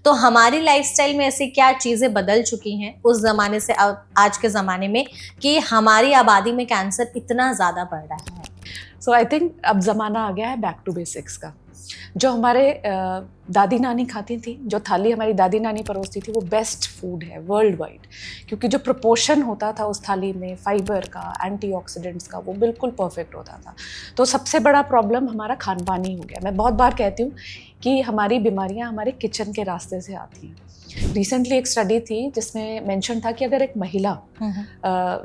तो हमारी लाइफस्टाइल में ऐसी क्या चीजें बदल चुकी हैं उस जमाने से आज के जमाने में कि हमारी आबादी में कैंसर इतना ज्यादा बढ़ रहा है? सो आई थिंक अब ज़माना आ गया है बैक टू बेसिक्स का। जो हमारे दादी नानी खाती थी, जो थाली हमारी दादी नानी परोसती थी, वो बेस्ट फूड है वर्ल्ड वाइड, क्योंकि जो प्रोपोर्शन होता था उस थाली में फाइबर का, एंटीऑक्सीडेंट्स का, वो बिल्कुल परफेक्ट होता था। तो सबसे बड़ा प्रॉब्लम हमारा खान पान ही हो गया। मैं बहुत बार कहती हूँ कि हमारी बीमारियाँ हमारे किचन के रास्ते से आती हैं। रिसेंटली एक स्टडी थी जिसमें मेंशन था कि अगर एक महिला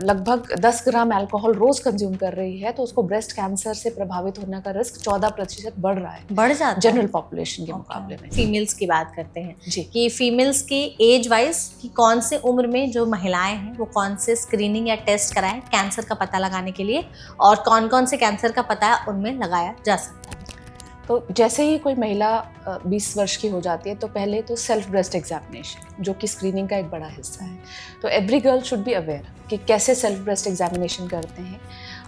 लगभग 10 ग्राम अल्कोहल रोज कंज्यूम कर रही है तो उसको ब्रेस्ट कैंसर से प्रभावित होने का रिस्क 14% बढ़ रहा है, बढ़ जाता है जनरल पॉपुलेशन के मुकाबले में। फीमेल्स की बात करते हैं जी, कि फीमेल्स की एज वाइज कि कौन से उम्र में जो महिलाएं हैं वो कौन से स्क्रीनिंग या टेस्ट कराएं कैंसर का पता लगाने के लिए, और कौन कौन से कैंसर का पता उनमें लगाया जा सकता है? तो जैसे ही कोई महिला 20 वर्ष की हो जाती है तो पहले तो सेल्फ ब्रेस्ट एग्जामिनेशन, जो कि स्क्रीनिंग का एक बड़ा हिस्सा है। तो every girl should be aware कि कैसे सेल्फ ब्रेस्ट एग्जामिनेशन करते हैं।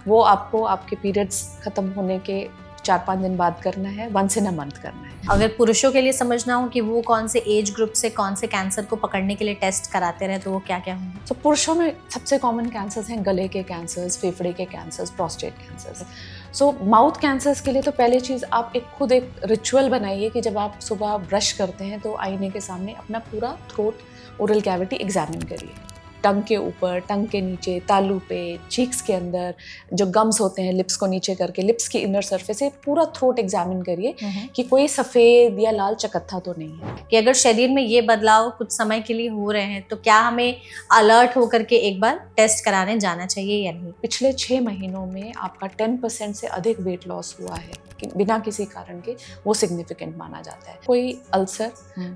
वो आपको आपके पीरियड्स खत्म होने के 4-5 दिन बाद करना है, वंस इन अ मंथ करना है। अगर पुरुषों के लिए समझना हो कि वो कौन से एज ग्रुप से कौन से कैंसर को पकड़ने के लिए टेस्ट कराते रहे तो वो क्या क्या होंगे? तो पुरुषों में सबसे कॉमन कैंसर्स हैं गले के कैंसर्स, फेफड़े के कैंसर्स, प्रोस्टेट कैंसर्स। सो माउथ कैंसर्स के लिए तो पहले चीज़ आप खुद एक रिचुअल बनाइए कि जब आप सुबह ब्रश करते हैं तो आईने के सामने अपना पूरा थ्रोट, ओरल कैविटी एग्जामिन करिए। टंग के ऊपर, टंग के नीचे, तालू पे, चीक्स के अंदर जो गम्स होते हैं लिप्स को नीचे करके, लिप्स की इनर सरफेस से पूरा थ्रोट एग्जामिन करिए कि कोई सफ़ेद या लाल चकत्था तो नहीं है। कि अगर शरीर में ये बदलाव कुछ समय के लिए हो रहे हैं तो क्या हमें अलर्ट होकर के एक बार टेस्ट कराने जाना चाहिए या नहीं? पिछले 6 महीनों में आपका 10% से अधिक वेट लॉस हुआ है कि बिना किसी कारण के, वो सिग्निफिकेंट माना जाता है। कोई अल्सर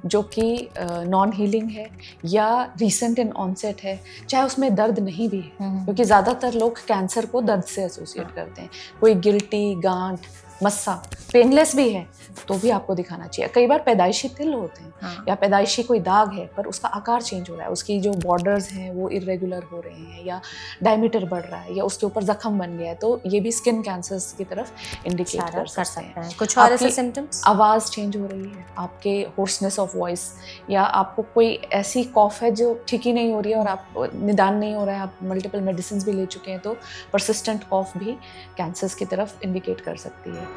जो कि नॉन हीलिंग है या रिसेंट इन ऑनसेट है, चाहे उसमें दर्द नहीं भी है, क्योंकि ज़्यादातर लोग कैंसर को दर्द से एसोसिएट करते हैं। कोई गिल्टी, गांठ, मस्सा पेनलेस भी है तो भी आपको दिखाना चाहिए। कई बार पैदाइशी तिल होते हैं या पैदाइशी कोई दाग है पर उसका आकार चेंज हो रहा है, उसकी जो बॉर्डर्स हैं वो इरेगुलर हो रहे हैं या डायमीटर बढ़ रहा है या उसके ऊपर जख्म बन गया है, तो ये भी स्किन कैंसर्स की तरफ इंडिकेट कर सकते हैं। कुछ और ऐसे सिम्टम्स? आवाज़ चेंज हो रही है, आपके होर्सनेस ऑफ वॉइस, या आपको कोई ऐसी कॉफ है जो ठीक ही नहीं हो रही है और आप निदान नहीं हो रहा है, आप मल्टीपल मेडिसिन भी ले चुके हैं, तो परसिस्टेंट कॉफ भी कैंसर्स की तरफ इंडिकेट कर सकती है।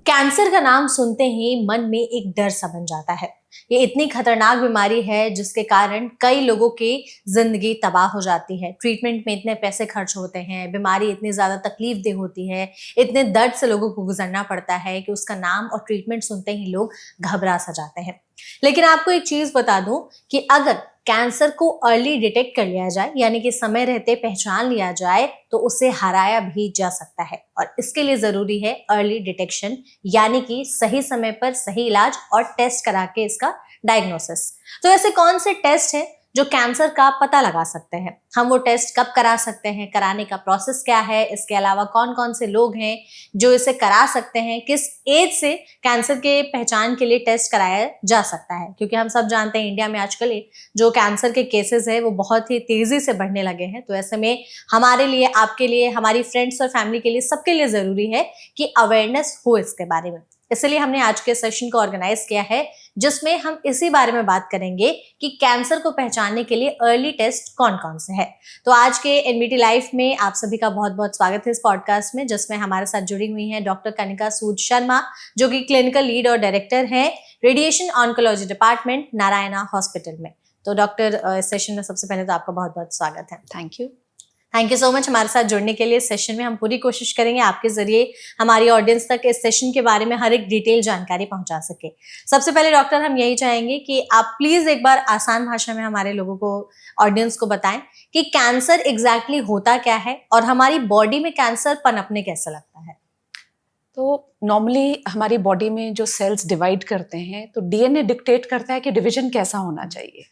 कैंसर का नाम सुनते ही मन में एक डर सा बन जाता है। ये इतनी खतरनाक बीमारी है जिसके कारण कई लोगों की जिंदगी तबाह हो जाती है। ट्रीटमेंट में इतने पैसे खर्च होते हैं, बीमारी इतनी ज्यादा तकलीफ देह होती है, इतने दर्द से लोगों को गुजरना पड़ता है कि उसका नाम और ट्रीटमेंट सुनते ही लोग घबरा सा जाते हैं। लेकिन आपको एक चीज बता दूं कि अगर कैंसर को अर्ली डिटेक्ट कर लिया जाए, यानी कि समय रहते पहचान लिया जाए, तो उसे हराया भी जा सकता है। और इसके लिए जरूरी है अर्ली डिटेक्शन, यानी कि सही समय पर सही इलाज और टेस्ट करा के इसका डायग्नोसिस। तो ऐसे कौन से टेस्ट हैं जो कैंसर का पता लगा सकते हैं? हम वो टेस्ट कब करा सकते हैं, कराने का प्रोसेस क्या है, इसके अलावा कौन कौन से लोग हैं जो इसे करा सकते हैं, किस एज से कैंसर के पहचान के लिए टेस्ट कराया जा सकता है? क्योंकि हम सब जानते हैं इंडिया में आजकल जो कैंसर के केसेस है वो बहुत ही तेजी से बढ़ने लगे हैं। तो ऐसे में हमारे लिए, आपके लिए, हमारी फ्रेंड्स और फैमिली के लिए, सबके लिए जरूरी है कि अवेयरनेस हो इसके बारे में। इसलिए हमने आज के सेशन को ऑर्गेनाइज किया है जिसमें हम इसी बारे में बात करेंगे कि कैंसर को पहचानने के लिए अर्ली टेस्ट कौन कौन से है। तो आज के एनबीटी लाइव में आप सभी का बहुत बहुत स्वागत है इस पॉडकास्ट में, जिसमें हमारे साथ जुड़ी हुई हैं डॉक्टर कनिका सूद शर्मा, जो कि क्लिनिकल लीड और डायरेक्टर हैं radiation oncology department Narayana hospital में। तो डॉक्टर, इस सेशन में सबसे पहले तो आपका बहुत बहुत स्वागत है। थैंक यू सो मच हमारे साथ जुड़ने के लिए। इस सेशन में हम पूरी कोशिश करेंगे आपके जरिए हमारी ऑडियंस तक इस सेशन के बारे में हर एक डिटेल जानकारी पहुंचा सके। सबसे पहले डॉक्टर, हम यही चाहेंगे कि आप प्लीज एक बार आसान भाषा में हमारे लोगों को, ऑडियंस को बताएं कि कैंसर एग्जैक्टली होता क्या है और हमारी बॉडी में कैंसर पनपने कैसे लगता है। तो नॉर्मली हमारी बॉडी में जो सेल्स डिवाइड करते हैं तो डीएनए डिक्टेट करता है कि डिवीजन कैसा होना चाहिए।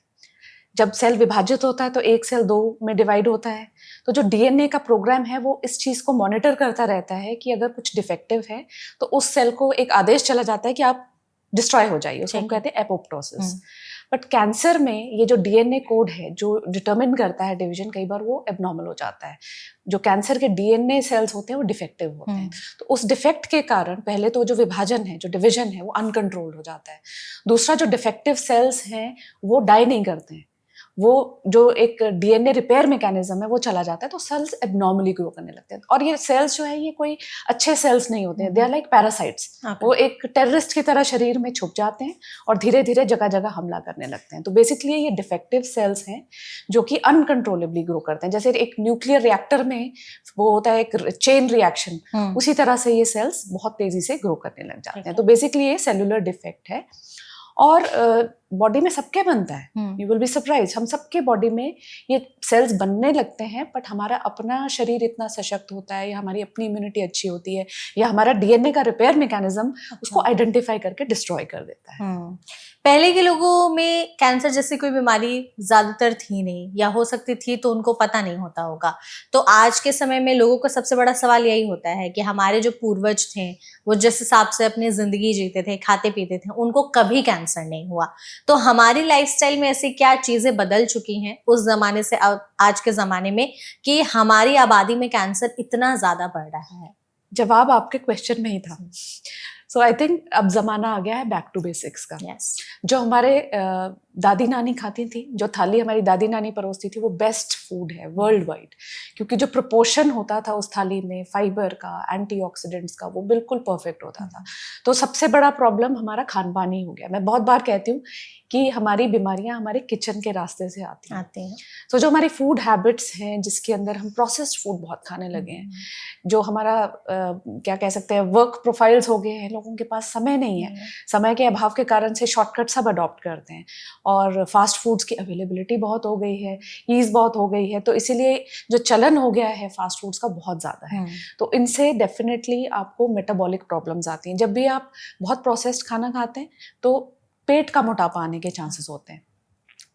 जब सेल विभाजित होता है तो एक सेल 2 में डिवाइड होता है। तो जो डीएनए का प्रोग्राम है वो इस चीज़ को मॉनिटर करता रहता है कि अगर कुछ डिफेक्टिव है तो उस सेल को एक आदेश चला जाता है कि आप डिस्ट्रॉय हो जाइए। उसको हम कहते हैं एपोप्टोसिस। बट कैंसर में ये जो डीएनए कोड है जो डिटरमिन करता है डिवीजन, कई बार वो एबनॉर्मल हो जाता है। जो कैंसर के डीएनए सेल्स होते हैं वो डिफेक्टिव होते हैं, तो उस डिफेक्ट के कारण पहले तो जो विभाजन है, जो डिवीजन है, वो अनकंट्रोल्ड हो जाता है। दूसरा, जो डिफेक्टिव सेल्स हैं वो डाई नहीं करते हैं, वो जो एक डीएनए रिपेयर मैकेनिज्म है वो चला जाता है, तो सेल्स एबनॉर्मली ग्रो करने लगते हैं। और ये सेल्स जो है ये कोई अच्छे सेल्स नहीं होते हैं, दे आर लाइक पैरासाइट्स। वो एक टेररिस्ट की तरह शरीर में छुप जाते हैं और धीरे धीरे जगह जगह हमला करने लगते हैं। तो बेसिकली ये डिफेक्टिव सेल्स हैं जो कि अनकंट्रोलेबली ग्रो करते हैं। जैसे एक न्यूक्लियर रिएक्टर में वो होता है एक चेन रिएक्शन, उसी तरह से ये सेल्स बहुत तेजी से ग्रो करने लग जाते हैं। तो बेसिकली ये सेलुलर डिफेक्ट है। और बॉडी में सबके बनता है, यू विल बी सरप्राइज, हम सबके बॉडी में ये सेल्स बनने लगते हैं, बट हमारा अपना शरीर इतना सशक्त होता है या हमारी अपनी इम्यूनिटी अच्छी होती है या हमारा डीएनए का रिपेयर मैकेनिज्म उसको आइडेंटिफाई करके डिस्ट्रॉय कर देता है। पहले के लोगों में कैंसर जैसी कोई बीमारी ज्यादातर थी नहीं, या हो सकती थी तो उनको पता नहीं होता होगा। तो आज के समय में लोगों का सबसे बड़ा सवाल यही होता है कि हमारे जो पूर्वज थे वो जिस हिसाब से अपनी जिंदगी जीते थे, खाते पीते थे, उनको कभी कैंसर नहीं हुआ। तो हमारी लाइफस्टाइल में ऐसी क्या चीजें बदल चुकी हैं उस जमाने से आज के जमाने में कि हमारी आबादी में कैंसर इतना ज्यादा बढ़ रहा है? जवाब आपके क्वेश्चन में ही था। सो आई थिंक अब जमाना आ गया है बैक टू बेसिक्स का। जो हमारे दादी नानी खाती थी, जो थाली हमारी दादी नानी परोसती थी, वो बेस्ट फूड है वर्ल्ड वाइड, क्योंकि जो प्रोपोर्शन होता था उस थाली में फाइबर का, एंटीऑक्सीडेंट्स का, वो बिल्कुल परफेक्ट होता था। तो सबसे बड़ा प्रॉब्लम हमारा खान पान ही हो गया। मैं बहुत बार कहती हूँ कि हमारी बीमारियां हमारे किचन के रास्ते से आती हैं। तो जो हमारी फूड हैबिट्स हैं, जिसके अंदर हम प्रोसेस्ड फूड बहुत खाने लगे हैं, जो हमारा क्या कह सकते हैं वर्क प्रोफाइल्स हो गए हैं, लोगों के पास समय नहीं है, समय के अभाव के कारण से शॉर्टकट सब अडॉप्ट करते हैं, और फास्ट फूड्स की अवेलेबिलिटी बहुत हो गई है, ईज बहुत हो गई है, तो इसीलिए जो चलन हो गया है फास्ट फूड्स का बहुत ज़्यादा है। तो इनसे डेफिनेटली आपको मेटाबॉलिक प्रॉब्लम्स आती हैं। जब भी आप बहुत प्रोसेस्ड खाना खाते हैं तो पेट का मोटापा आने के चांसेस होते हैं।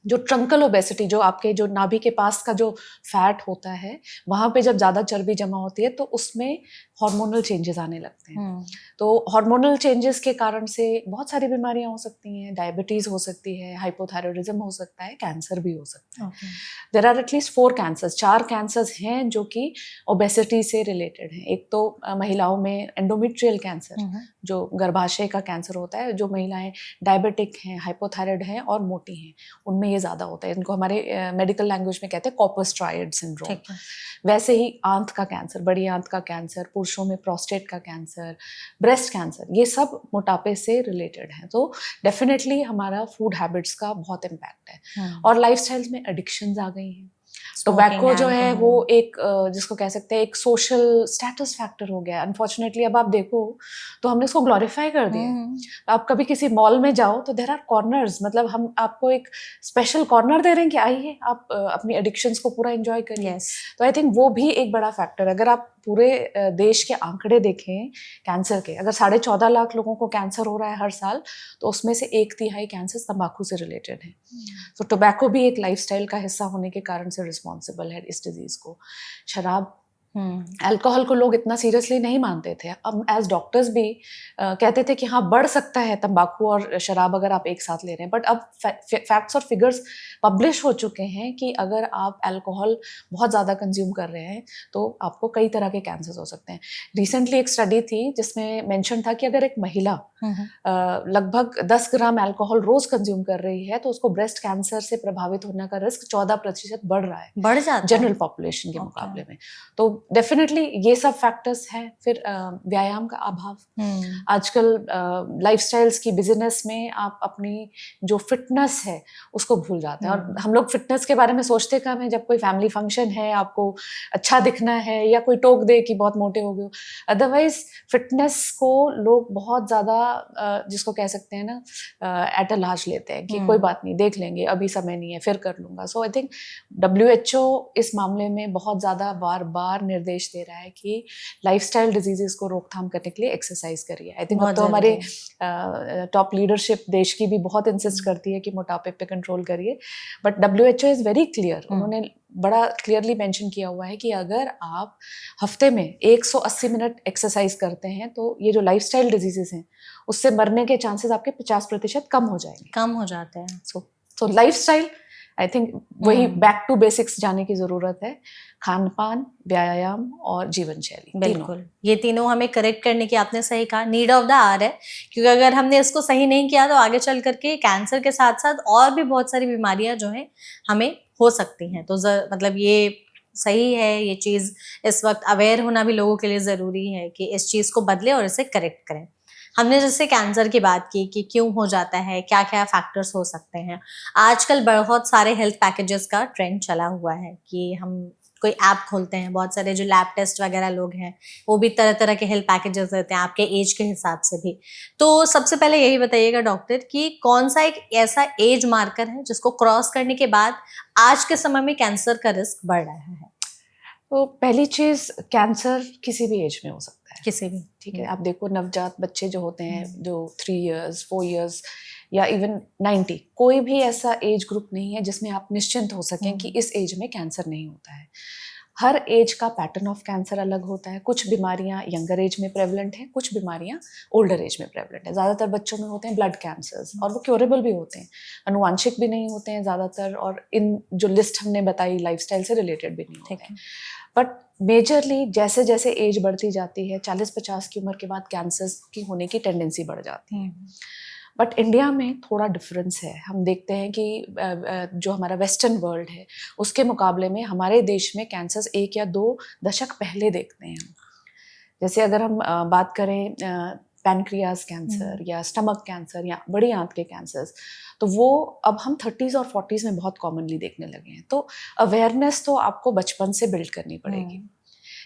जो ट्रंकल ओबेसिटी, जो आपके जो नाभि के पास का जो फैट होता है, वहाँ पे जब ज़्यादा चर्बी जमा होती है तो उसमें हार्मोनल चेंजेस आने लगते हैं। तो हार्मोनल चेंजेस के कारण से बहुत सारी बीमारियां हो सकती हैं। डायबिटीज़ हो सकती है, हाइपोथायरॉयडिज्म हो सकता है, कैंसर भी हो सकता है। There are at least 4 cancers, 4 cancers हैं जो कि ओबेसिटी से रिलेटेड हैं। एक तो महिलाओं में एंडोमेट्रियल कैंसर, जो गर्भाशय का कैंसर होता है, जो महिलाएं डायबिटिक हैं, हाइपोथायराइड हैं और मोटी हैं, उनमें ये ज़्यादा होता है। इनको हमारे मेडिकल लैंग्वेज में कहते हैं कॉपर स्ट्राइड सिंड्रोम। वैसे ही आंत का कैंसर, बड़ी आंत का कैंसर, पुरुषों में प्रोस्टेट का कैंसर, ब्रेस्ट कैंसर, ये सब मोटापे से रिलेटेड हैं। तो डेफिनेटली हमारा फूड हैबिट्स का बहुत इम्पैक्ट है। और लाइफस्टाइल्स में एडिक्शंस आ गई हैं। टोबैको जो है वो एक जिसको कह सकते हैं एक सोशल स्टेटस फैक्टर हो गया। अनफॉर्चुनेटली अब आप देखो तो हमने इसको ग्लोरीफाई कर दिया। आप कभी किसी मॉल में जाओ तो देयर आर कॉर्नर्स, मतलब हम आपको एक स्पेशल कॉर्नर दे रहे हैं कि आइए आप अपनी एडिक्शंस को पूरा एंजॉय करिए। तो आई थिंक वो भी एक बड़ा फैक्टर है। अगर आप पूरे देश के आंकड़े देखें कैंसर के, अगर 14.5 लाख लोगों को कैंसर हो रहा है हर साल, तो उसमें से 1/3 कैंसर तंबाकू से रिलेटेड है। तो टोबैको भी एक लाइफस्टाइल का हिस्सा होने के कारण से रिस्पॉन्सिबल है इस डिजीज को। शराब, अल्कोहल को लोग इतना सीरियसली नहीं मानते थे। अब एज डॉक्टर्स भी कहते थे कि हाँ बढ़ सकता है तंबाकू और शराब अगर आप एक साथ ले रहे हैं, बट अब फैक्ट्स और फिगर्स पब्लिश हो चुके हैं कि अगर आप अल्कोहल बहुत ज़्यादा कंज्यूम कर रहे हैं तो आपको कई तरह के कैंसर हो सकते हैं। रिसेंटली एक स्टडी थी जिसमें मेंशन था कि अगर एक महिला लगभग 10 ग्राम अल्कोहल रोज कंज्यूम कर रही है तो उसको ब्रेस्ट कैंसर से प्रभावित होने का रिस्क 14% बढ़ रहा है, बढ़ जाता जनरल पॉपुलेशन के मुकाबले में। तो डेफिनेटली ये सब फैक्टर्स हैं। फिर व्यायाम का अभाव, आजकल लाइफस्टाइल्स की बिजनेस में आप अपनी जो फिटनेस है उसको भूल जाते हैं। और हम लोग फिटनेस के बारे में सोचते कम है। जब कोई फैमिली फंक्शन है, आपको अच्छा दिखना है या कोई टोक दे कि बहुत मोटे हो गए हो, अदरवाइज फिटनेस को लोग बहुत ज़्यादा जिसको कह सकते हैं ना एट अ लार्ज लेते हैं कि कोई बात नहीं, देख लेंगे, अभी समय नहीं है, फिर कर लूँगा। सो आई थिंक WHO इस मामले में बहुत ज़्यादा बार बार निर्देश दे रहा है कि लाइफस्टाइल डिजीजेस को रोकथाम करने के लिए एक्सरसाइज करिए। आई थिंक अब तो हमारे टॉप लीडरशिप देश की भी बहुत इंसिस्ट करती है कि मोटापे पे कंट्रोल करिए, but WHO is very clear. उन्होंने बड़ा क्लियरली मेंशन किया हुआ है कि अगर आप हफ्ते में 180 मिनट एक्सरसाइज करते हैं तो ये जो लाइफस्टाइल डिजीजेस हैं उससे मरने के चांसेस आपके 50% कम हो जाएंगे, कम हो जाते हैं। सो तो लाइफस्टाइल आई थिंक वही बैक टू बेसिक्स जाने की जरूरत है, खान पान, व्यायाम और जीवन शैली। बिल्कुल, ये तीनों हमें करेक्ट करने की, आपने सही कहा, नीड ऑफ द आवर है, क्योंकि अगर हमने इसको सही नहीं किया तो आगे चल करके कैंसर के साथ साथ और भी बहुत सारी बीमारियां जो हैं हमें हो सकती हैं। तो मतलब ये सही है, ये चीज़ इस वक्त अवेयर होना भी लोगों के लिए ज़रूरी है कि इस चीज़ को बदले और इसे करेक्ट करें। हमने जैसे कैंसर की बात की कि क्यों हो जाता है, क्या क्या फैक्टर्स हो सकते हैं। आजकल बहुत सारे हेल्थ पैकेजेस का ट्रेंड चला हुआ है कि हम कोई ऐप खोलते हैं, बहुत सारे जो लैब टेस्ट वगैरह लोग हैं वो भी तरह तरह के हेल्थ पैकेजेस देते हैं आपके एज के हिसाब से भी। तो सबसे पहले यही बताइएगा डॉक्टर कि कौन सा एक ऐसा एज मार्कर है जिसको क्रॉस करने के बाद आज के समय में कैंसर का रिस्क बढ़ रहा है? तो पहली चीज, कैंसर किसी भी एज में हो सकता है, किसी भी, ठीक है। आप देखो नवजात बच्चे जो होते हैं, जो 3 years 4 years या इवन 90, कोई भी ऐसा एज ग्रुप नहीं है जिसमें आप निश्चिंत हो सकें कि इस एज में कैंसर नहीं होता है। हर एज का पैटर्न ऑफ कैंसर अलग होता है। कुछ बीमारियां यंगर एज में प्रेवलेंट हैं, कुछ बीमारियां ओल्डर एज में प्रेवलेंट है। ज़्यादातर बच्चों में होते हैं ब्लड कैंसर्स, और वो क्योरेबल भी होते हैं, अनुवांशिक भी नहीं होते हैं ज़्यादातर, और इन जो लिस्ट हमने बताई लाइफस्टाइल से रिलेटेड भी नहीं होते हैं। बट मेजरली जैसे जैसे एज बढ़ती जाती है, 40-50 की उम्र के बाद कैंसर की होने की टेंडेंसी बढ़ जाती है। बट इंडिया में थोड़ा डिफरेंस है। हम देखते हैं कि जो हमारा वेस्टर्न वर्ल्ड है उसके मुकाबले में हमारे देश में कैंसर्स 1 या 2 दशक पहले देखते हैं हम। जैसे अगर हम बात करें पैनक्रियाज कैंसर या स्टमक कैंसर या बड़ी आंत के कैंसर्स, तो वो अब हम 30s और 40s में बहुत कॉमनली देखने लगे हैं। तो अवेयरनेस तो आपको बचपन से बिल्ड करनी पड़ेगी।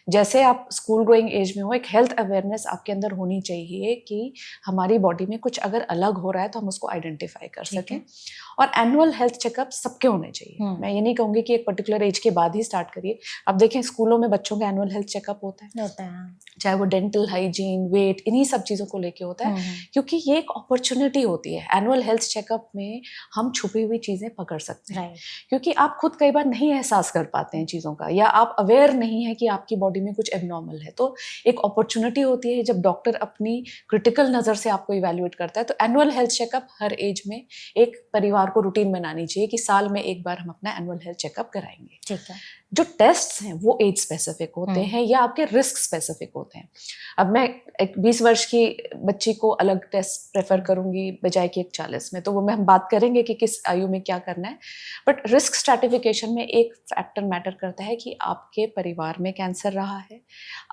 जैसे आप स्कूल गोइंग एज में हो, एक हेल्थ अवेयरनेस आपके अंदर होनी चाहिए कि हमारी बॉडी में कुछ अगर अलग हो रहा है तो हम उसको आइडेंटिफाई कर सकें। और एनुअल हेल्थ चेकअप सबके होने चाहिए। मैं ये नहीं कहूँगी कि एक पर्टिकुलर एज के बाद ही स्टार्ट करिए। अब देखें स्कूलों में बच्चों का एनुअल हेल्थ चेकअप होता है, चाहे वो डेंटल, हाइजीन, वेट, इन्हीं सब चीज़ों को लेके होता है, क्योंकि ये एक अपॉर्चुनिटी होती है। एनुअल हेल्थ चेकअप में हम छुपी हुई चीज़ें पकड़ सकते हैं, क्योंकि आप खुद कई बार नहीं एहसास कर पाते हैं चीज़ों का, या आप अवेयर नहीं है कि आपकी बॉडी में कुछ एबनॉर्मल है। तो एक अपॉर्चुनिटी होती है जब डॉक्टर अपनी क्रिटिकल नज़र से आपको इवैल्यूएट करता है। तो एनुअल हेल्थ चेकअप हर एज में एक परिवार को रूटीन बनानी चाहिए कि साल में एक बार हम अपना एनुअल हेल्थ चेकअप कराएंगे। ठीक है। जो टेस्ट्स हैं वो एज स्पेसिफिक होते हैं या आपके रिस्क स्पेसिफिक होते हैं। अब मैं एक 20 वर्ष की बच्ची को अलग टेस्ट प्रेफर करूंगी बजाय कि एक 40 में, तो वो में हम बात करेंगे कि किस आयु में क्या करना है। बट रिस्क स्ट्रैटिफिकेशन में एक फैक्टर मैटर करता है कि आपके परिवार में कैंसर रहा है,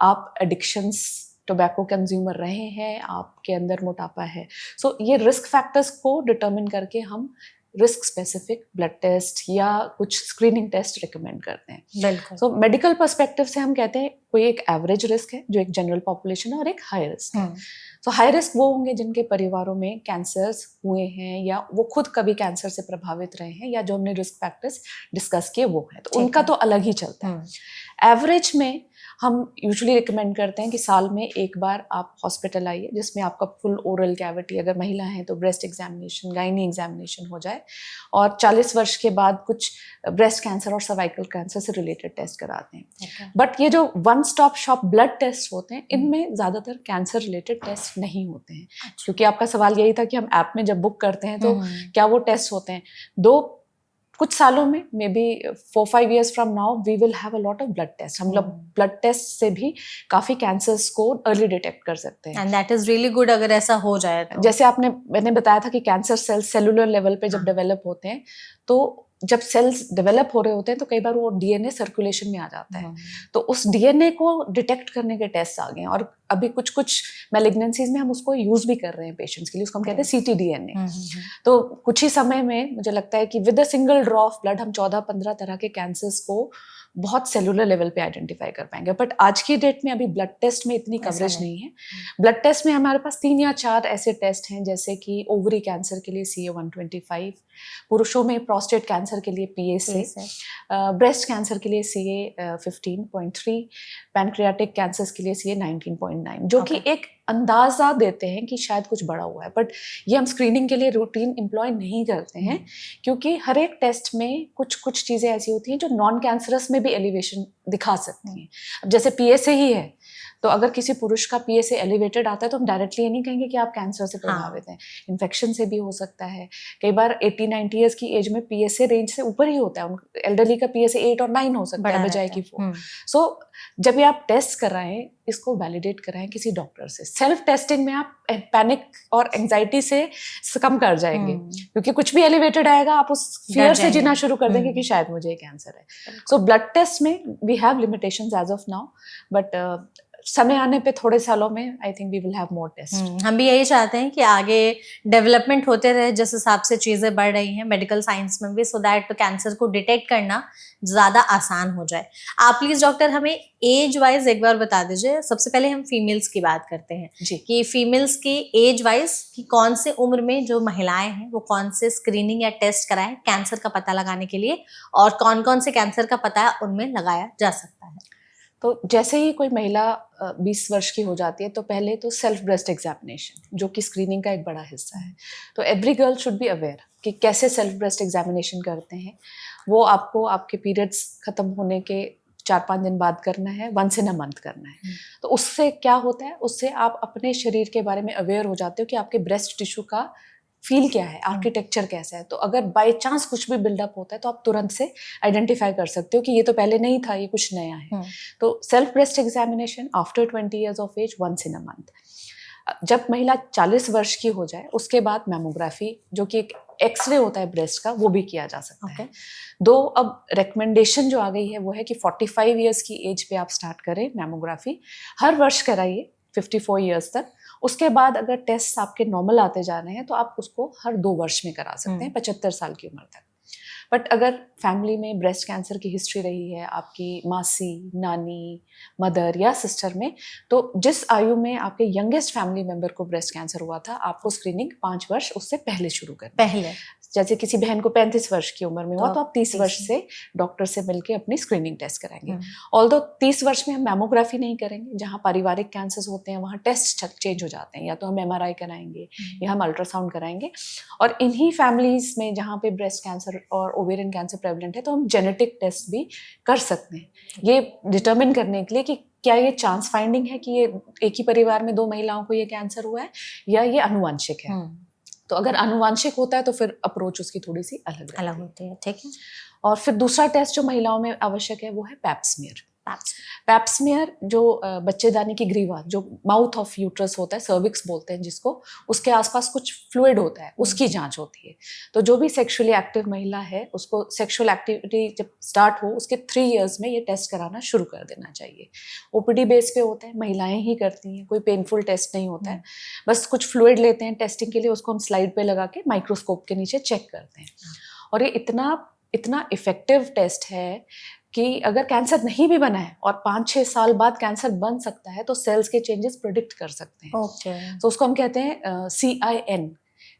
आप एडिक्शंस, टोबैको कंज्यूमर रहे हैं, आपके अंदर मोटापा है। सो ये रिस्क फैक्टर्स को डिटर्मिन करके हम रिस्क स्पेसिफिक ब्लड टेस्ट या कुछ स्क्रीनिंग टेस्ट रिकमेंड करते हैं। बिल्कुल। सो मेडिकल पर्सपेक्टिव से हम कहते हैं कोई एक एवरेज रिस्क है जो एक जनरल पॉपुलेशन है, और एक हाई रिस्क है। तो हाई रिस्क वो होंगे जिनके परिवारों में कैंसर्स हुए हैं या वो खुद कभी कैंसर से प्रभावित रहे हैं, या जो हमने रिस्क फैक्टर्स डिस्कस किए वो है, तो उनका तो अलग ही चलता है। एवरेज में हम यूजुअली रिकमेंड करते हैं कि साल में एक बार आप हॉस्पिटल आइए, जिसमें आपका फुल ओरल कैविटी, अगर महिला हैं तो ब्रेस्ट एग्जामिनेशन, गायनी एग्जामिनेशन हो जाए, और 40 वर्ष के बाद कुछ ब्रेस्ट कैंसर और सर्वाइकल कैंसर से रिलेटेड टेस्ट कराते हैं। बट ये जो one stop shop blood test होते हैं, इनमें ज़्यादातर कैंसर रिलेटेड टेस्ट नहीं होते हैं। क्योंकि आपका सवाल यही था कि हम ऐप में जब बुक करते हैं तो क्या वो टेस्ट होते हैं। कुछ सालों में, maybe 4-5 years from now, we will have a lot of blood test. हम लोग ब्लड टेस्ट से भी काफी कैंसर्स को अर्ली डिटेक्ट कर सकते हैं, and that is really good अगर ऐसा हो जाए तो। जैसे मैंने बताया था कि कैंसर सेल्स सेलुलर लेवल पे जब डेवलप होते हैं, तो जब सेल्स डेवलप हो रहे होते हैं तो कई बार वो डीएनए सर्कुलेशन में आ जाता है। तो उस डीएनए को डिटेक्ट करने के टेस्ट आ गए हैं, और अभी कुछ मैलिग्नेंसीज में हम उसको यूज भी कर रहे हैं पेशेंट्स के लिए। उसको हम कहते हैं ctDNA। तो कुछ ही समय में मुझे लगता है कि with a single draw of blood हम 14-15 तरह के कैंसर्स को बहुत सेलुलर लेवल पे आइडेंटिफाई कर पाएंगे। बट आज की डेट में अभी ब्लड टेस्ट में इतनी कवरेज नहीं है। ब्लड टेस्ट में हमारे पास 3 या 4 ऐसे टेस्ट हैं, जैसे कि ओवरी कैंसर के लिए CA-125, पुरुषों में प्रोस्टेट कैंसर के लिए PSA, ब्रेस्ट कैंसर के लिए CA-15.3, पैनक्रियाटिक कैंसर्स के लिए CA-19.9, जो कि एक अंदाजा देते हैं कि शायद कुछ बड़ा हुआ है। बट ये हम स्क्रीनिंग के लिए रूटीन एम्प्लॉय नहीं करते हैं, क्योंकि हर एक टेस्ट में कुछ चीज़ें ऐसी होती हैं जो नॉन कैंसरस में भी एलिवेशन दिखा सकती हैं। अब जैसे PSA ही है, तो अगर किसी पुरुष का PSA एलिवेटेड आता है तो हम डायरेक्टली ये नहीं कहेंगे कि आप कैंसर से प्रभावित हैं, इन्फेक्शन से भी हो सकता है। कई बार 80-90 ईयर्स की एज में PSA रेंज से ऊपर ही होता है, एल्डरली का PSA 8 और 9 हो सकता है बजाय कि 4। सो जब ये आप टेस्ट कराएं, इसको वैलिडेट कराएं किसी डॉक्टर से। सेल्फ टेस्टिंग में आप पैनिक और एंजाइटी से कम कर जाएंगे, क्योंकि कुछ भी एलिवेटेड आएगा आप उस फियर से जीना शुरू कर देंगे कि शायद मुझे ये कैंसर है। सो ब्लड टेस्ट में we have limitations as of now, but समय आने पे थोड़े सालों में I think we will have more test. हम भी यही चाहते हैं कि आगे डेवलपमेंट होते रहे जिस हिसाब से चीजें बढ़ रही हैं मेडिकल साइंस में भी, सो दैट कैंसर को डिटेक्ट करना ज्यादा आसान हो जाए। आप प्लीज डॉक्टर हमें एज वाइज एक बार बता दीजिए। सबसे पहले हम फीमेल्स की बात करते हैं जी। कि फीमेल्स की एज वाइज कि कौन से उम्र में जो महिलाएं हैं वो कौन से स्क्रीनिंग या टेस्ट कराएं कैंसर का पता लगाने के लिए, और कौन कौन से कैंसर का पता उनमें लगाया जा सकता है। तो जैसे ही कोई महिला 20 वर्ष की हो जाती है तो पहले तो सेल्फ ब्रेस्ट एग्जामिनेशन, जो कि स्क्रीनिंग का एक बड़ा हिस्सा है। तो every girl should be aware कि कैसे सेल्फ ब्रेस्ट एग्जामिनेशन करते हैं। वो आपको आपके पीरियड्स खत्म होने के 4-5 दिन बाद करना है, वंस इन अ मंथ करना है। तो उससे क्या होता है, उससे आप अपने शरीर के बारे में अवेयर हो जाते हो कि आपके ब्रेस्ट टिश्यू का फील क्या है, आर्किटेक्चर कैसा है। तो अगर बाय चांस कुछ भी बिल्डअप होता है तो आप तुरंत से आइडेंटिफाई कर सकते हो कि ये तो पहले नहीं था, ये कुछ नया है। तो self breast examination after 20 years of age, once in a month. जब महिला 40 वर्ष की हो जाए उसके बाद मैमोग्राफी, जो कि एक एक्सरे होता है ब्रेस्ट का, वो भी किया जा सकता है। दो अब रिकमेंडेशन जो आ गई है वो है कि 45 ईयर्स की एज पे आप स्टार्ट करें मैमोग्राफी, हर वर्ष कराइए 54 ईयर्स तक। उसके बाद अगर टेस्ट आपके नॉर्मल आते जा रहे हैं तो आप उसको हर 2 वर्ष में करा सकते हैं, 75 साल की उम्र तक। बट अगर फैमिली में ब्रेस्ट कैंसर की हिस्ट्री रही है आपकी मासी, नानी, मदर या सिस्टर में, तो जिस आयु में आपके यंगेस्ट फैमिली मेंबर को ब्रेस्ट कैंसर हुआ था, आपको स्क्रीनिंग 5 वर्ष उससे पहले शुरू करनी पहले। जैसे किसी बहन को 35 वर्ष की उम्र में हुआ तो आप 30 वर्ष से डॉक्टर से मिलके अपनी स्क्रीनिंग टेस्ट कराएंगे। ऑल्दो 30 वर्ष में हम मैमोग्राफी नहीं करेंगे, जहाँ पारिवारिक कैंसर्स होते हैं वहाँ टेस्ट चेंज हो जाते हैं, या तो हम MRI कराएंगे या हम अल्ट्रासाउंड कराएंगे। और इन्हीं फैमिलीज में जहाँ पे ब्रेस्ट कैंसर और ओवेरियन कैंसर प्रेवलेंट है तो हम जेनेटिक टेस्ट भी कर सकते हैं, ये डिटर्मिन करने के लिए कि क्या ये चांस फाइंडिंग है कि ये एक ही परिवार में 2 महिलाओं को ये कैंसर हुआ है या ये आनुवंशिक है। तो अगर आनुवंशिक होता है तो फिर अप्रोच उसकी थोड़ी सी अलग होती है। ठीक है। और फिर दूसरा टेस्ट जो महिलाओं में आवश्यक है वो है पैप्समियर। पैप्समियर जो बच्चेदानी की ग्रीवा, जो माउथ ऑफ यूट्रस होता है, सर्विक्स बोलते हैं जिसको, उसके आसपास कुछ फ्लूइड होता है, उसकी जांच होती है। तो जो भी सेक्सुअली एक्टिव महिला है उसको सेक्सुअल एक्टिविटी जब स्टार्ट हो उसके 3 इयर्स में ये टेस्ट कराना शुरू कर देना चाहिए। OPD बेस पे होता है, महिलाएं ही करती हैं, कोई पेनफुल टेस्ट नहीं होता है, बस कुछ फ्लूइड लेते हैं टेस्टिंग के लिए, उसको हम स्लाइड पे लगा के माइक्रोस्कोप के नीचे चेक करते हैं। और ये इतना इफेक्टिव टेस्ट है कि अगर कैंसर नहीं भी बना है और 5-6 साल बाद कैंसर बन सकता है तो सेल्स के चेंजेस प्रिडिक्ट कर सकते हैं। तो उसको हम कहते हैं CIN,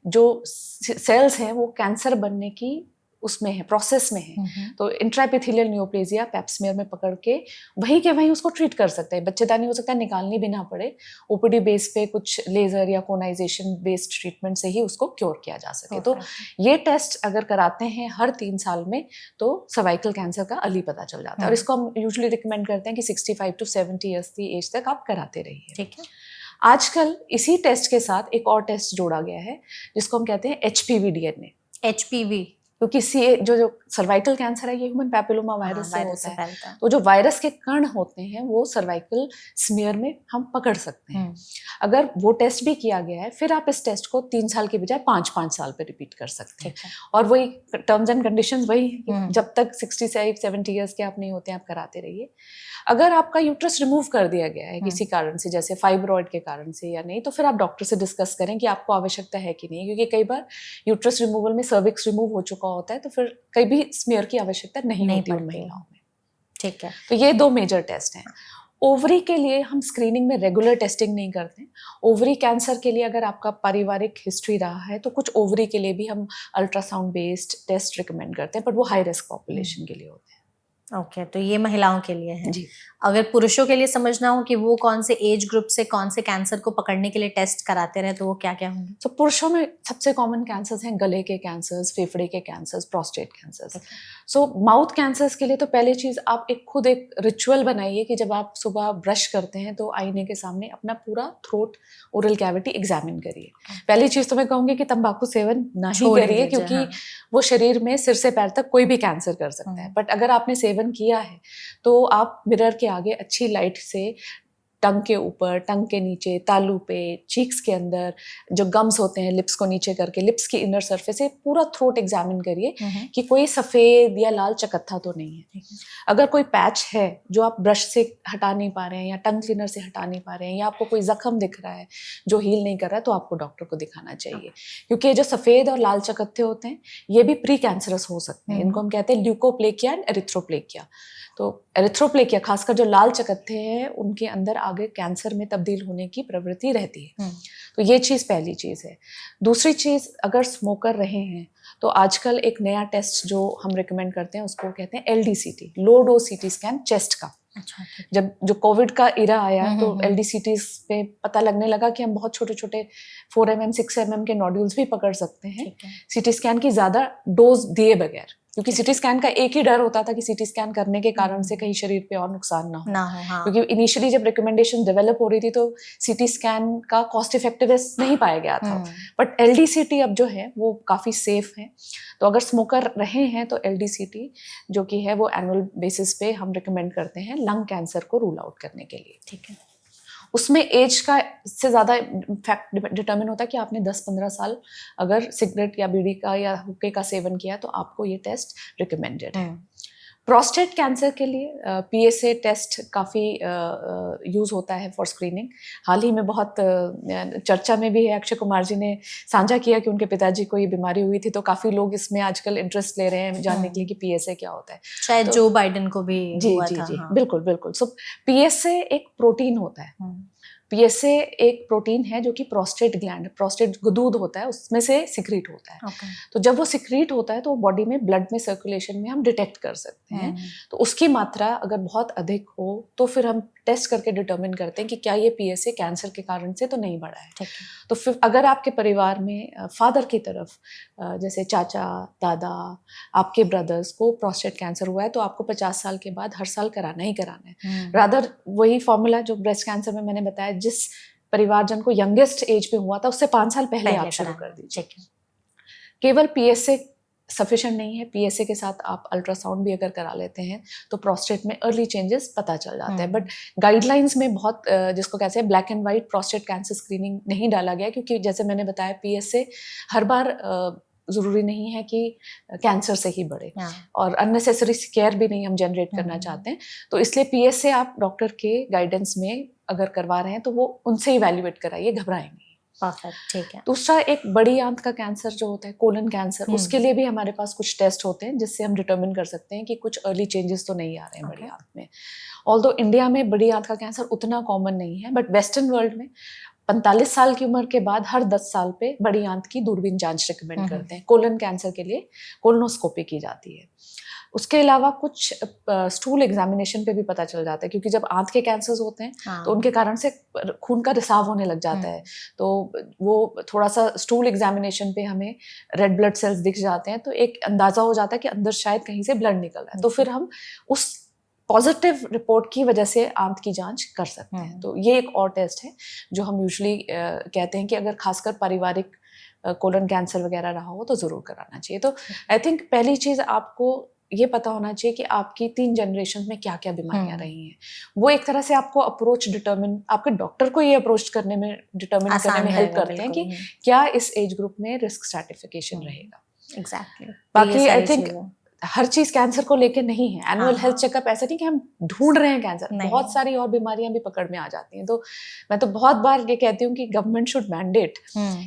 जो सेल्स हैं वो कैंसर बनने की उसमें है, प्रोसेस में है। तो इंट्राएपिथेलियल न्यूप्लेजिया पैप्समियर में पकड़ के वहीं के वहीं उसको ट्रीट कर सकते हैं। बच्चेदानी हो सकता है निकालनी भी ना पड़े, OPD बेस पे कुछ लेजर या कोनाइजेशन बेस्ड ट्रीटमेंट से ही उसको क्योर किया जा सके। तो ये टेस्ट अगर कराते हैं हर 3 साल में तो सर्वाइकल कैंसर का अर्ली पता चल जाता है। और इसको हम यूजुअली रिकमेंड करते हैं कि 65 to 70 ईयर्स की एज तक आप कराते रहिए। ठीक है। आजकल इसी टेस्ट के साथ एक और टेस्ट जोड़ा गया है जिसको हम कहते हैं HPV DNA। HPV क्योंकि जो सर्वाइकल कैंसर है ये ह्यूमन पैपिलोमा वायरस से होता है। तो जो वायरस के कण होते हैं वो सर्वाइकल स्मीयर में हम पकड़ सकते हैं। अगर वो टेस्ट भी किया गया है फिर आप इस टेस्ट को 3 साल के बजाय 5-5 साल पे रिपीट कर सकते हैं। और वही टर्म्स एंड कंडीशंस वही है, जब तक 65-70 ईयर्स के आप नहीं होते आप कराते रहिए। अगर आपका यूट्रस रिमूव कर दिया गया है किसी कारण से, जैसे फाइब्रॉइड के कारण से या नहीं, तो फिर आप डॉक्टर से डिस्कस करें कि आपको आवश्यकता है कि नहीं, क्योंकि कई बार यूट्रस रिमूवल में सर्विक्स रिमूव हो चुका होता है तो फिर कहीं भी स्मीयर की आवश्यकता नहीं होती उन महिलाओं में। ठीक है। तो ये 2 मेजर टेस्ट हैं। ओवरी के लिए हम स्क्रीनिंग में रेगुलर टेस्टिंग नहीं करते। ओवरी कैंसर के लिए अगर आपका पारिवारिक हिस्ट्री रहा है तो कुछ ओवरी के लिए भी हम अल्ट्रासाउंड बेस्ड टेस्ट रिकमेंड करते हैं, बट वो हाई रिस्क पॉपुलेशन के लिए होते हैं। ओके, तो ये महिलाओं के लिए है। जी। अगर पुरुषों के लिए समझना हो कि वो कौन से एज ग्रुप से कौन से कैंसर को पकड़ने के लिए टेस्ट कराते रहे, तो वो क्या क्या होंगे? तो पुरुषों में सबसे कॉमन कैंसर्स हैं गले के कैंसर्स, फेफड़े के कैंसर्स, प्रोस्टेट कैंसर्स। सो माउथ कैंसर्स के लिए तो पहली चीज़ आप खुद एक रिचुअल बनाइए कि जब आप सुबह ब्रश करते हैं तो आईने के सामने अपना पूरा थ्रोट, ओरल कैविटी एग्जामिन करिए। पहली चीज़ तो मैं कहूँगी कि तंबाकू सेवन ना ही छोड़ ही करिए, दीजिए, क्योंकि हाँ। वो शरीर में सिर से पैर तक कोई भी कैंसर कर सकता है। बट अगर आपने सेवन किया है तो आप मिरर के आगे अच्छी लाइट से टंग के ऊपर, टंग के नीचे, तालू पे, चीक्स के अंदर जो गम्स होते हैं लिप्स को नीचे करके, लिप्स की इनर सरफेस से पूरा थ्रोट एग्जामिन करिए कि कोई सफ़ेद या लाल चकत्था तो नहीं है। अगर कोई पैच है जो आप ब्रश से हटा नहीं पा रहे हैं या टंग क्लीनर से हटा नहीं पा रहे हैं या आपको कोई जख्म दिख रहा है जो हील नहीं कर रहा है, तो आपको डॉक्टर को दिखाना चाहिए। क्योंकि ये जो सफ़ेद और लाल चकत्थे होते हैं ये भी प्री कैंसरस हो सकते हैं। इनको हम कहते हैं ल्यूकोप्लेकिया एंड एरिथ्रोप्लेकिया। तो एरिथ्रोप्लेकिया, खासकर जो लाल चकत्थे हैं, उनके अंदर आगे कैंसर में तब्दील होने की प्रवृत्ति रहती है। तो ये चीज़ पहली चीज़ है। दूसरी चीज़, अगर स्मोकर रहे हैं तो आजकल एक नया टेस्ट जो हम रिकमेंड करते हैं उसको कहते हैं LDCT, low dose CT scan chest का। अच्छा, जब जो कोविड का इरा आया तो LDCT पे पता लगने लगा कि हम बहुत छोटे छोटे 4 mm 6 mm के नोड्यूल्स भी पकड़ सकते हैं सीटी स्कैन की ज़्यादा डोज दिए बगैर। क्योंकि सीटी स्कैन का एक ही डर होता था कि सीटी स्कैन करने के कारण से कहीं शरीर पे और नुकसान ना हो। हाँ। क्योंकि इनिशियली जब रिकमेंडेशन डेवलप हो रही थी तो सीटी स्कैन का कॉस्ट इफेक्टिवनेस नहीं पाया गया था। बट LDCT अब जो है वो काफ़ी सेफ है। तो अगर स्मोकर रहे हैं तो LDCT जो कि है वो एनुअल बेसिस पे हम रिकमेंड करते हैं लंग कैंसर को रूल आउट करने के लिए। ठीक है। उसमें एज का से ज़्यादा फैक्ट डिटर्मिन होता है कि आपने 10-15 साल अगर सिगरेट या बीड़ी का या हुक्के का सेवन किया तो आपको ये टेस्ट रिकमेंडेड है। प्रोस्टेट कैंसर के लिए PSA टेस्ट काफ़ी यूज़ होता है फॉर स्क्रीनिंग। हाल ही में बहुत चर्चा में भी है, अक्षय कुमार जी ने साझा किया कि उनके पिताजी को ये बीमारी हुई थी, तो काफ़ी लोग इसमें आजकल इंटरेस्ट ले रहे हैं जानने के लिए कि PSA क्या होता है। शायद जो बाइडेन को भी हुआ था। जी, बिल्कुल बिल्कुल। सो PSA एक प्रोटीन होता है। PSA एक प्रोटीन है जो कि प्रोस्टेट ग्लैंड, प्रोस्टेट दूध होता है, उसमें से सिक्रीट होता है। तो जब वो सिक्रीट होता है तो बॉडी में ब्लड में सर्कुलेशन में हम डिटेक्ट कर सकते हैं। तो उसकी मात्रा अगर बहुत अधिक हो तो फिर हम टेस्ट करके डिटर्मिन करते हैं कि क्या ये PSA कैंसर के कारण से तो नहीं बढ़ा है। तो फिर अगर आपके परिवार में फादर की तरफ जैसे चाचा, दादा, आपके ब्रदर्स को प्रोस्टेट कैंसर हुआ है तो आपको 50 साल के बाद हर साल कराना ही कराना है। रादर वही फॉर्मूला जो ब्रेस्ट कैंसर में मैंने बताया, जिस परिवारजन को यंगेस्ट एज पे हुआ था उससे 5 साल पहले आप शुरू कर दीजिए। केवल PSA सफिशिएंट नहीं है, PSA के साथ आप अल्ट्रासाउंड भी अगर करा लेते हैं तो प्रोस्टेट में अर्ली चेंजेस पता चल जाते हैं। बट गाइडलाइंस में बहुत जिसको कहते हैं black and white prostate cancer screening नहीं डाला गया, क्योंकि जैसे मैंने बताया PSA हर बार ज़रूरी नहीं है कि कैंसर से ही बढ़े और अननेसेसरी स्केयर भी नहीं हम जनरेट करना चाहते हैं। तो इसलिए PSA आप डॉक्टर के गाइडेंस में अगर करवा रहे हैं तो वो उनसे इवैल्यूएट कराइए, घबराएंगे। परफेक्ट, ठीक है। दूसरा एक बड़ी आंत का कैंसर जो होता है कोलन कैंसर, उसके लिए भी हमारे पास कुछ टेस्ट होते हैं जिससे हम डिटर्मिन कर सकते हैं कि कुछ अर्ली चेंजेस तो नहीं आ रहे हैं बड़ी आंत में। ऑल्दो इंडिया में बड़ी आंत का कैंसर उतना कॉमन नहीं है, बट वेस्टर्न वर्ल्ड में 45 साल की उम्र के बाद हर 10 साल पे बड़ी आंत की दूरबीन जांच रिकमेंड करते हैं। कोलन कैंसर के लिए कोलोनोस्कोपी की जाती है। उसके अलावा कुछ स्टूल एग्जामिनेशन पे भी पता चल जाता है, क्योंकि जब आंत के कैंसर्स होते हैं तो उनके कारण से खून का रिसाव होने लग जाता है। तो वो थोड़ा सा स्टूल एग्जामिनेशन पे हमें रेड ब्लड सेल्स दिख जाते हैं, तो एक अंदाज़ा हो जाता है कि अंदर शायद कहीं से ब्लड निकल रहा है। तो फिर हम उस पॉजिटिव रिपोर्ट की वजह से आंत की जांच कर सकते हैं। तो ये एक और टेस्ट है जो हम यूजुअली कहते हैं कि अगर खासकर पारिवारिक कोलन कैंसर वगैरह रहा हो तो ज़रूर कराना चाहिए। तो आई थिंक पहली चीज़ आपको ये पता होना चाहिए कि आपकी 3 जनरेशन में क्या क्या बीमारियां रही हैं। वो एक तरह से आपको अप्रोच डिटर्मिन, आपके डॉक्टर को ये अप्रोच करने में डिटर्मिन करने में हेल्प करते हैं कि क्या इस एज ग्रुप में रिस्क स्ट्रैटिफिकेशन रहेगा। एग्जैक्टली। बाकी आई थिंक हर चीज कैंसर को लेके नहीं है। एनुअल हेल्थ चेकअप ऐसा नहीं कि हम ढूंढ रहे हैं कैंसर, बहुत सारी और बीमारियां भी पकड़ में आ जाती हैं। तो मैं तो बहुत बार ये कहती हूँ कि गवर्नमेंट शुड मैंडेट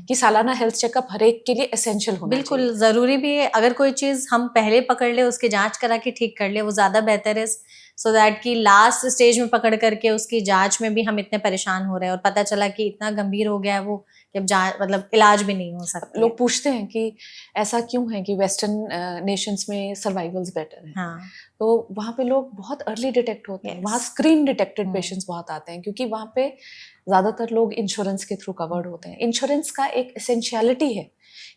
कि सालाना हेल्थ चेकअप हर एक के लिए एसेंशियल होना चाहिए। बिल्कुल जरूरी भी है। अगर कोई चीज हम पहले पकड़ ले, उसकी जांच करा के ठीक कर ले, वो ज्यादा बेहतर है सो दैट कि लास्ट स्टेज में पकड़ करके उसकी जांच में भी हम इतने परेशान हो रहे हैं और पता चला कि इतना गंभीर हो गया है वो कि अब मतलब इलाज भी नहीं हो सकती है। लोग पूछते हैं कि ऐसा क्यों है कि वेस्टर्न नेशंस में सर्वाइवल्स बेटर हैं। हाँ, तो वहाँ पे लोग बहुत अर्ली डिटेक्ट होते हैं, Yes. वहाँ स्क्रीन डिटेक्टेड हम्म। पेशेंट्स बहुत आते हैं क्योंकि वहाँ पे ज़्यादातर लोग इंश्योरेंस के थ्रू कवर्ड होते हैं। इंश्योरेंस का एक एसेंशियलिटी है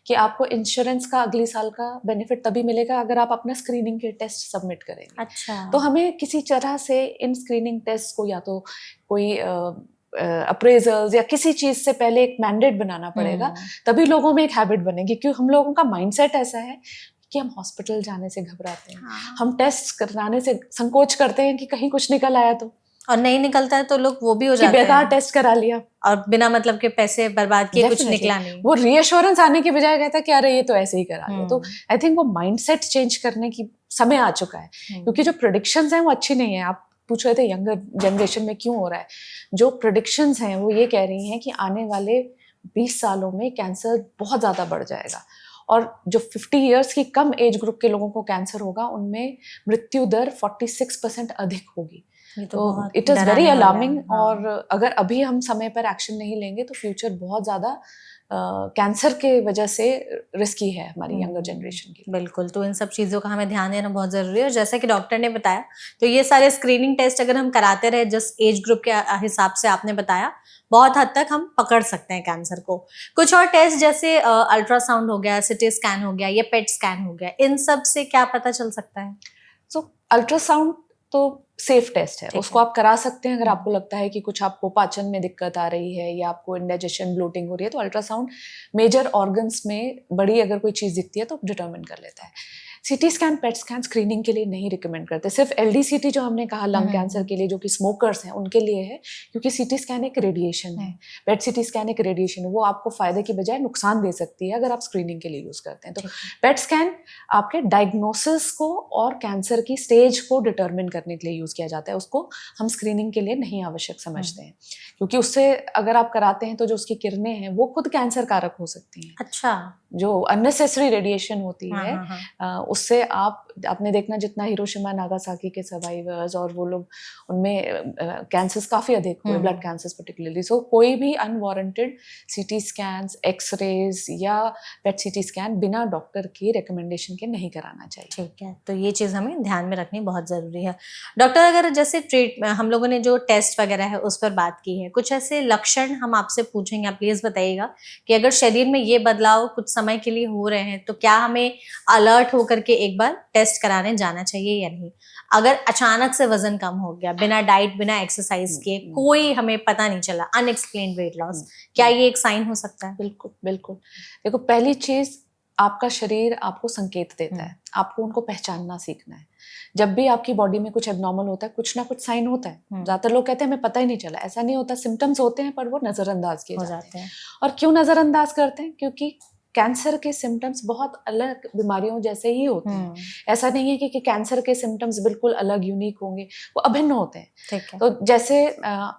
कि आपको इंश्योरेंस का अगले साल का बेनिफिट तभी मिलेगा अगर आप अपना स्क्रीनिंग के टेस्ट सबमिट करेंगे। अच्छा, तो हमें किसी तरह से इन स्क्रीनिंग टेस्ट को या तो कोई अप्रेजल्स या किसी चीज से पहले एक मैंडेट बनाना पड़ेगा, तभी लोगों में एक हैबिट बनेगी। क्योंकि हम लोगों का माइंडसेट ऐसा है कि हम हॉस्पिटल जाने से घबराते हैं, हाँ। हम टेस्ट कराने से संकोच करते हैं कि कहीं कुछ निकल आया तो, और नहीं निकलता है तो लोग वो भी हो कि जाते बेकार हैं टेस्ट करा लिया और बिना मतलब के पैसे बर्बाद किए कुछ Definitely. निकला नहीं। वो रीअश्योरेंस आने की बजाय कहता है कि अरे ये तो ऐसे ही करा लिया। तो आई थिंक वो माइंडसेट चेंज करने की समय आ चुका है क्योंकि जो प्रेडिक्शंस हैं वो अच्छी नहीं है। आप पूछ रहे थे यंगर जनरेशन में क्यों हो रहा है, जो प्रेडिक्शंस हैं वो ये कह रही हैं कि आने वाले 20 सालों में कैंसर बहुत ज़्यादा बढ़ जाएगा और जो 50 इयर्स की कम एज ग्रुप के लोगों को कैंसर होगा उनमें मृत्यु दर 46% अधिक होगी। तो इट इज़ वेरी अलार्मिंग। और अगर अभी हम समय पर एक्शन नहीं लेंगे तो फ्यूचर बहुत ज़्यादा कैंसर के वजह से रिस्की है हमारी यंगर जनरेशन की। बिल्कुल, तो इन सब चीज़ों का हमें ध्यान देना बहुत ज़रूरी है और जैसा कि डॉक्टर ने बताया तो ये सारे स्क्रीनिंग टेस्ट अगर हम कराते रहे जिस एज ग्रुप के हिसाब से आपने बताया, बहुत हद तक हम पकड़ सकते हैं कैंसर को। कुछ और टेस्ट जैसे अल्ट्रासाउंड हो गया, सिटी स्कैन हो गया या पेट स्कैन हो गया, इन सब से क्या पता चल सकता है? सो अल्ट्रासाउंड तो सेफ टेस्ट है, उसको आप करा सकते हैं अगर आपको लगता है कि कुछ आपको पाचन में दिक्कत आ रही है या आपको इंडाइजेशन ब्लोटिंग हो रही है। तो अल्ट्रासाउंड मेजर ऑर्गन्स में बड़ी अगर कोई चीज़ दिखती है तो डिटरमिन कर लेता है। CT scan PET scan screening के लिए नहीं रिकमेंड करते, सिर्फ एलडीसीटी जो हमने कहा लंग कैंसर के लिए जो कि स्मोकर्स हैं उनके लिए है, क्योंकि सीटी स्कैन एक रेडिएशन है, पेट सीटी स्कैन एक रेडिएशन है, वो आपको फायदे की बजाय नुकसान दे सकती है अगर आप स्क्रीनिंग के लिए यूज करते हैं। तो पेट स्कैन आपके डायग्नोसिस को और कैंसर की स्टेज को डिटरमिन करने के लिए यूज किया जाता है, उसको हम स्क्रीनिंग के लिए नहीं आवश्यक समझते हैं क्योंकि उससे अगर आप कराते हैं तो जो उसकी किरणें हैं वो खुद कैंसर कारक हो सकती हैं। अच्छा, जो अननेसेसरी रेडिएशन होती है उससे आपने देखना जितना हिरोशिमा नागासाकी के सर्वाइवर्स और वो लोग उनमें कैंसर्स काफ़ी अधिक हुए, ब्लड कैंसर्स पर्टिकुलरली। सो कोई भी अनवारंटेड सीटी स्कैन्स, एक्सरेज या पेट सीटी स्कैन बिना डॉक्टर की रिकमेंडेशन के नहीं कराना चाहिए। ठीक है, तो ये चीज़ हमें ध्यान में रखनी बहुत ज़रूरी है। डॉक्टर अगर जैसे हम लोगों ने जो टेस्ट वगैरह है उस पर बात की है, कुछ ऐसे लक्षण हम आपसे पूछेंगे, आप प्लीज़ बताइएगा कि अगर शरीर में ये बदलाव कुछ समय के लिए हो रहे हैं तो क्या हमें अलर्ट होकर के एक बार टेस्ट कराने जाना चाहिए या नहीं? अगर अचानक से वजन कम हो गया बिना डाइट बिना एक्सरसाइज किए, कोई हमें पता नहीं चला, अनएक्सप्लेन्ड वेट लॉस, क्या ये एक साइन हो सकता है? बिल्कुल बिल्कुल। देखो पहली चीज आपका शरीर आपको संकेत देता है, आपको उनको पहचानना सीखना है। जब भी आपकी बॉडी में कुछ एब्नॉर्मल होता है कुछ ना कुछ साइन होता है। ज्यादातर लोग कहते हैं हमें पता ही नहीं चला, ऐसा नहीं होता, सिम्टम्स होते हैं पर वो नजरअंदाज किए जाते हैं। और क्यों नजरअंदाज करते हैं? क्योंकि कैंसर के सिम्टम्स बहुत अलग बीमारियों जैसे ही होते हैं। ऐसा नहीं है कि कैंसर के सिम्टम्स बिल्कुल अलग यूनिक होंगे, वो अभिन्न होते हैं। तो जैसे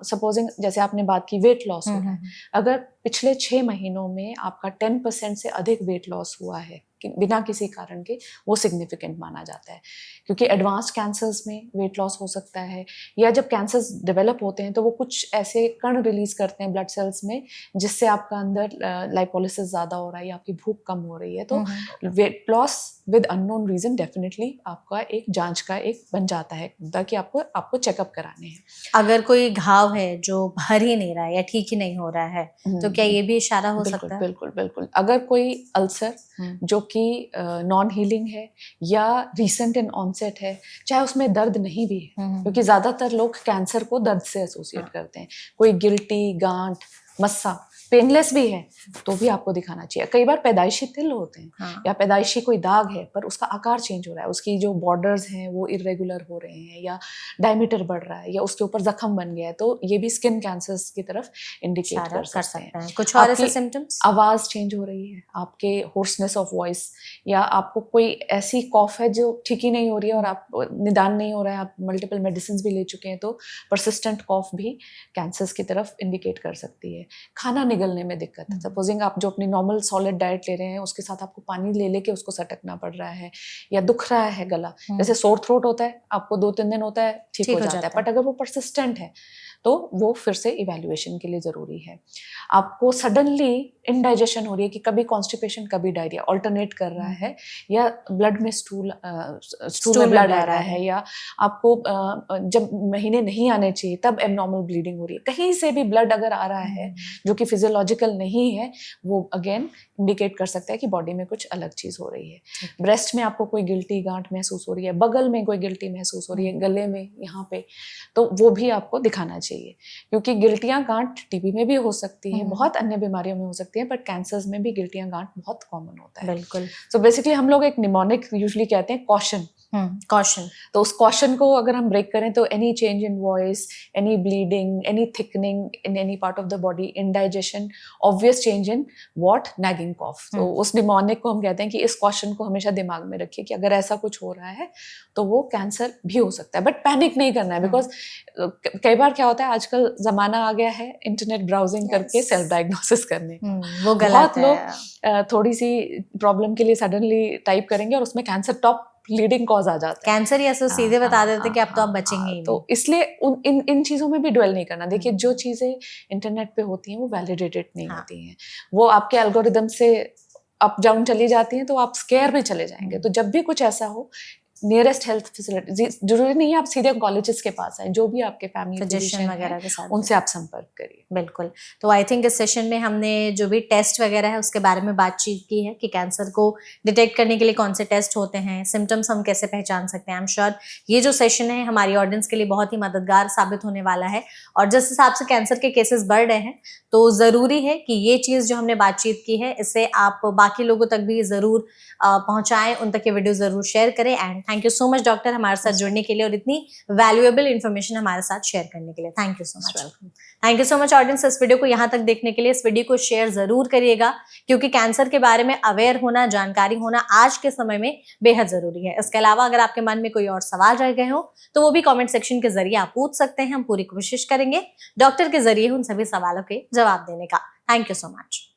सपोजिंग जैसे आपने बात की वेट लॉस हो रहा है, अगर पिछले 6 महीनों में आपका 10% से अधिक वेट लॉस हुआ है बिना किसी कारण के, वो सिग्निफिकेंट माना जाता है। क्योंकि एडवांस्ड कैंसर्स में वेट लॉस हो सकता है या जब कैंसर्स डेवलप होते हैं तो वो कुछ ऐसे कण रिलीज करते हैं ब्लड सेल्स में जिससे आपका अंदर लाइपोलिसिस ज़्यादा हो रहा है या आपकी भूख कम हो रही है। तो weight loss with unknown reason definitely आपका एक जांच का एक बन जाता है ताकि आपको चेकअप कराने हैं। अगर कोई घाव है जो भर ही नहीं रहा है या ठीक ही नहीं हो रहा है तो क्या ये भी इशारा हो सकता है? बिल्कुल बिल्कुल। अगर कोई अल्सर जो कि नॉन हीलिंग है या रिसेंट इन ऑनसेट है, चाहे उसमें दर्द नहीं भी है, क्योंकि ज्यादातर लोग कैंसर को दर्द से एसोसिएट करते हैं, कोई गिल्टी, गांठ, मस्सा पेनलेस भी है तो भी आपको दिखाना चाहिए। कई बार पैदाइशी तिल होते हैं या पैदाइशी कोई दाग है पर उसका आकार चेंज हो रहा है, उसकी जो बॉर्डर्स हैं वो इरेगुलर हो रहे हैं या डायमीटर बढ़ रहा है या उसके ऊपर जख्म बन गया है, तो ये भी स्किन कैंसर्स की तरफ इंडिकेट कर सकते हैं। कुछ और ऐसे सिम्टम्स? आवाज चेंज हो रही है, आपके होर्सनेस ऑफ वॉइस, या आपको कोई ऐसी कॉफ है जो ठीक ही नहीं हो रही है और आप निदान नहीं हो रहा है, आप मल्टीपल मेडिसिन भी ले चुके हैं, तो परसिस्टेंट कॉफ भी कैंसर्स की तरफ इंडिकेट कर सकती है। है। खाना निगलने में दिक्कत है, सपोजिंग आप जो अपनी नॉर्मल सॉलिड डाइट ले रहे हैं उसके साथ आपको पानी ले लेके उसको सटकना पड़ रहा है, या दुख रहा है गला, जैसे सोर थ्रोट होता है आपको 2-3 दिन होता है, ठीक हो जाता है, बट अगर वो परसिस्टेंट है तो वो फिर से इवैल्यूएशन के लिए ज़रूरी है। आपको सडनली इनडाइजेशन हो रही है कि कभी कॉन्स्टिपेशन कभी डायरिया ऑल्टरनेट कर रहा है, या ब्लड में स्टूल में ब्लड आ रहा है, या आपको जब महीने नहीं आने चाहिए तब एबनॉर्मल ब्लीडिंग हो रही है, कहीं से भी ब्लड अगर आ रहा है जो कि फिजियोलॉजिकल नहीं है, वो अगेन इंडिकेट कर सकता है कि बॉडी में कुछ अलग चीज़ हो रही है। ब्रेस्ट में आपको कोई गिल्टी गांठ महसूस हो रही है, बगल में कोई गिल्टी महसूस हो रही है, गले में, यहाँ पे, तो वो भी आपको दिखाना चाहिए, क्योंकि गिल्टियां गांठ टीबी में भी हो सकती है, बहुत अन्य बीमारियों में हो सकती है, बट कैंसर्स में भी गिल्टियां गांठ बहुत कॉमन होता है। बिल्कुल। सो बेसिकली हम लोग एक निमोनिक यूजुअली कहते हैं कॉशन, कॉशन, तो उस कॉशन को अगर हम ब्रेक करें तो any change in voice, any bleeding, any thickening in any part of the body, indigestion, obvious change in wart, nagging cough, तो उस निमोनिक को हम कहते हैं कि इस कॉशन को हमेशा दिमाग में रखिए कि अगर ऐसा कुछ हो रहा है तो वो कैंसर भी हो सकता है, बट पैनिक नहीं करना है, बिकॉज कई बार क्या होता है आजकल जमाना आ गया है इंटरनेट ब्राउजिंग करके सेल्फ डायग्नोसिस करने का, वो बहुत लोग थोड़ी सी प्रॉब्लम के लिए सडनली टाइप करेंगे और उसमें कैंसर टॉप लीडिंग कॉज आ जाता है, कैंसर, या तो सीधे बता देते कि अब तो आप बचेंगे ही नहीं। तो इसलिए इन चीजों में भी ड्वेल नहीं करना। देखिए जो चीजें इंटरनेट पे होती हैं वो वैलिडेटेड नहीं होती हैं, वो आपके एल्गोरिदम से अप डाउन चली जाती हैं, तो आप स्केयर में चले जाएंगे। तो जब भी कुछ ऐसा हो, नियरेस्ट हेल्थ फैसिलिटी, जरूरी नहीं है आप सीधे ऑन्कोलॉजिस्ट के पास आए, जो भी आपके फैमिली फिजिशियन वगैरह के साथ उनसे आप संपर्क करिए। बिल्कुल। तो आई थिंक इस सेशन में हमने जो भी टेस्ट वगैरह है उसके बारे में बातचीत की है कि कैंसर को डिटेक्ट करने के लिए कौन से टेस्ट होते हैं, सिम्टम्स हम कैसे पहचान सकते हैं। आई एम श्योर ये जो सेशन है हमारी ऑडियंस के लिए बहुत ही मददगार साबित होने वाला है, और जिस हिसाब से कैंसर के केसेस बढ़ रहे हैं तो ज़रूरी है कि ये चीज़ जो हमने बातचीत की है इससे आप बाकी लोगों तक भी ज़रूर पहुँचाएँ, उन तक ये वीडियो ज़रूर शेयर करें। And thank you so much doctor हमारे साथ जुड़ने के लिए और इतनी वैल्यूएबल इन्फॉर्मेशन हमारे साथ शेयर करने के लिए। Thank you so much. Thank you so much audience, इस वीडियो को यहाँ तक देखने के लिए। इस वीडियो को शेयर जरूर करिएगा, क्योंकि कैंसर के बारे में अवेयर होना, जानकारी होना आज के समय में बेहद जरूरी है। इसके अलावा अगर आपके मन में कोई और सवाल रह गए हो तो वो भी कमेंट सेक्शन के जरिए आप पूछ सकते हैं। हम पूरी कोशिश करेंगे डॉक्टर के जरिए उन सभी सवालों के जवाब देने का। Thank you so much.